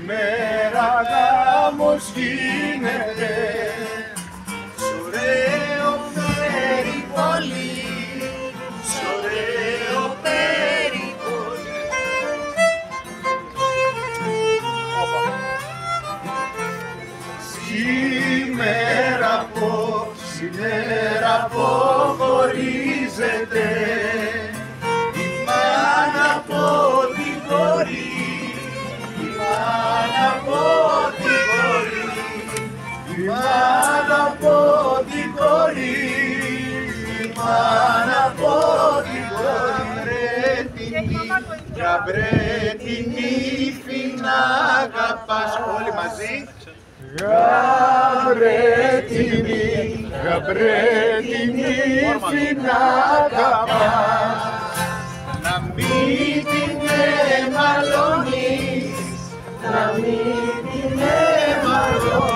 Σήμερα γάμος γίνεται σ' ωραίο περιπολί, σ' ωραίο περιπολί. Σήμερα αποχωρίζεται η μάνα από τη κόρη, η μάνα από τη κόρη, η μάνα από τη κόρη, η μάνα από τη κόρη. Γαμπρέ την ύφη να αγαπάς. Όλοι μαζί. Γαμπρέ την ύφη να αγαπάς, να μην την εμαλώνεις, να μην την εμαλώνεις.